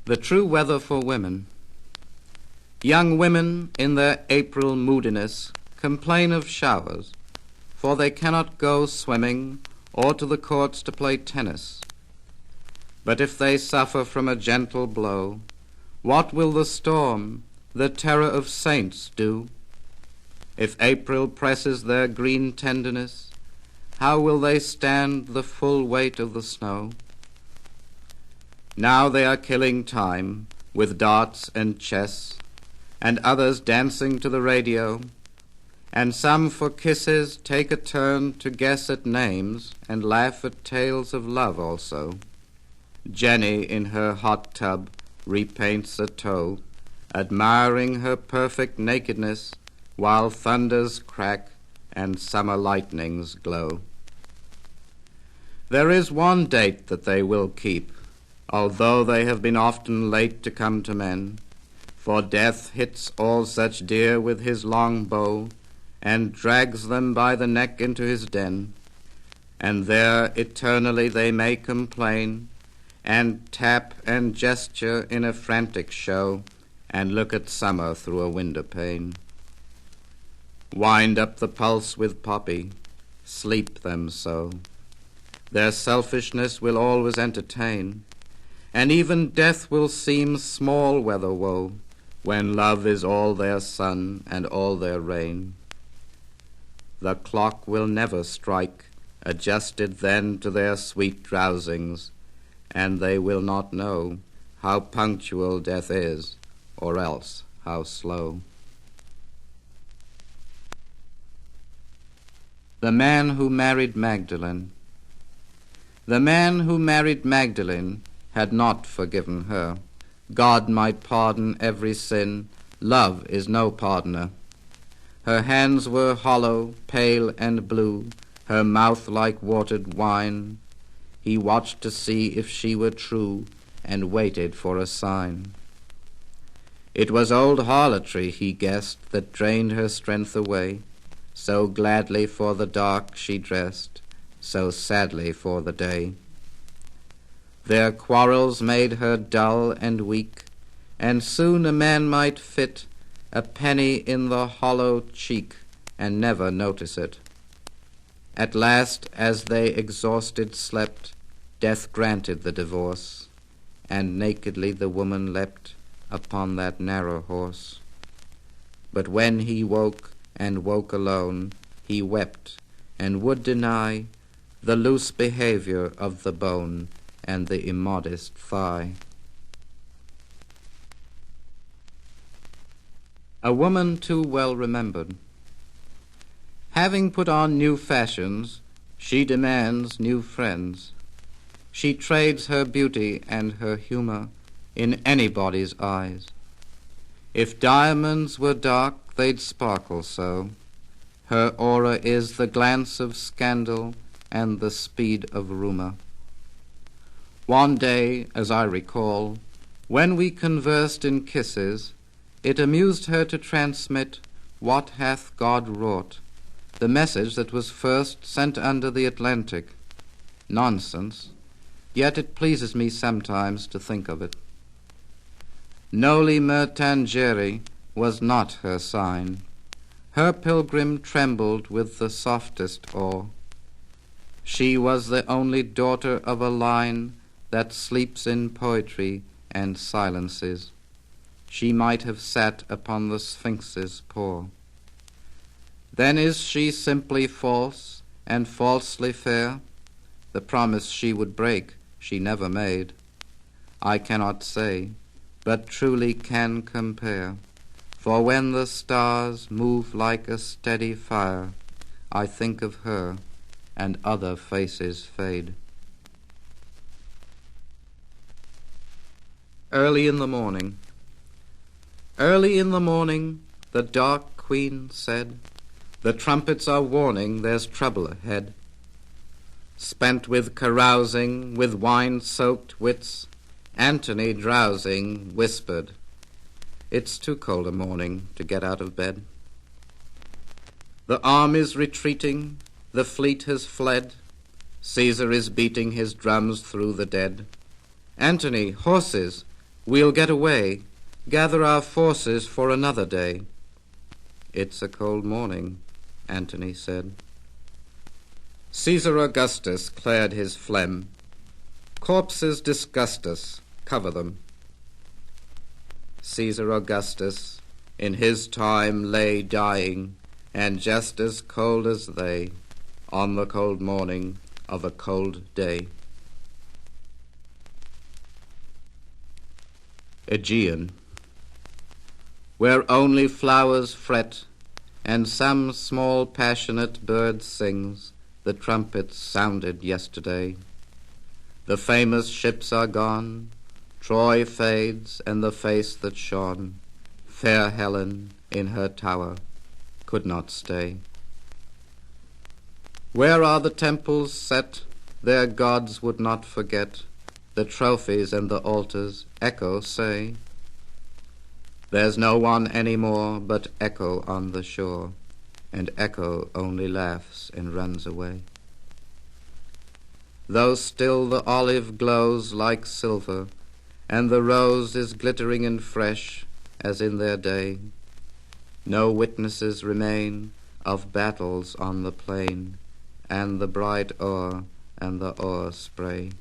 The true weather for women. Young women in their April moodiness complain of showers, for they cannot go swimming or to the courts to play tennis. But if they suffer from a gentle blow, what will the storm, the terror of saints, do? If April presses their green tenderness, how will they stand the full weight of the snow? Now they are killing time with darts and chess, and others dancing to the radio, and some for kisses take a turn to guess at names and laugh at tales of love also. Jenny in her hot tub repaints a toe, admiring her perfect nakedness while thunders crack and summer lightnings glow. There is one date that they will keep, although they have been often late to come to men, for death hits all such deer with his long bow and drags them by the neck into his den, and there eternally they may complain and tap and gesture in a frantic show and look at summer through a window pane. Wind up the pulse with poppy, sleep them so. Their selfishness will always entertain, and even death will seem small weather woe when love is all their sun and all their rain. The clock will never strike, adjusted then to their sweet drowsings, and they will not know how punctual death is, or else how slow. The Man Who Married Magdalene. The man who married Magdalene had not forgiven her. God might pardon every sin. Love is no pardoner. Her hands were hollow, pale and blue, her mouth like watered wine. He watched to see if she were true, and waited for a sign. It was old harlotry, he guessed, that drained her strength away. So gladly for the dark she dressed, so sadly for the day. Their quarrels made her dull and weak, and soon a man might fit a penny in the hollow cheek and never notice it. At last, as they exhausted slept, death granted the divorce, and nakedly the woman leapt upon that narrow horse. But when he woke, and woke alone, he wept, and would deny the loose behavior of the bone and the immodest thigh. A woman too well remembered. Having put on new fashions, she demands new friends. She trades her beauty and her humor in anybody's eyes. If diamonds were dark, they'd sparkle so. Her aura is the glance of scandal and the speed of rumor. One day, as I recall, when we conversed in kisses, it amused her to transmit what hath God wrought, the message that was first sent under the Atlantic. Nonsense, yet it pleases me sometimes to think of it. Noli me tangere was not her sign. Her pilgrim trembled with the softest awe. She was the only daughter of a line that sleeps in poetry and silences. She might have sat upon the Sphinx's paw. Then is she simply false and falsely fair? The promise she would break she never made. I cannot say, but truly can compare. For when the stars move like a steady fire, I think of her, and other faces fade. Early in the morning. Early in the morning, the dark queen said, the trumpets are warning there's trouble ahead. Spent with carousing, with wine-soaked wits, Antony, drowsing, whispered, it's too cold a morning to get out of bed. The army's retreating, the fleet has fled, Caesar is beating his drums through the dead. Antony, horses, We'll get away, gather our forces for another day. It's a cold morning, Antony said. Caesar Augustus cleared his phlegm. Corpses disgust us, cover them. Caesar Augustus in his time lay dying, and just as cold as they, on the cold morning of a cold day. Aegean, where only flowers fret, and some small passionate bird sings, the trumpets sounded yesterday. The famous ships are gone, Troy fades, and the face that shone, fair Helen in her tower, could not stay. Where are the temples set, their gods would not forget, the trophies and the altars, Echo say. There's no one any more but Echo on the shore, and Echo only laughs and runs away. Though still the olive glows like silver, and the rose is glittering and fresh as in their day, no witnesses remain of battles on the plain, and the bright oar and the oar spray.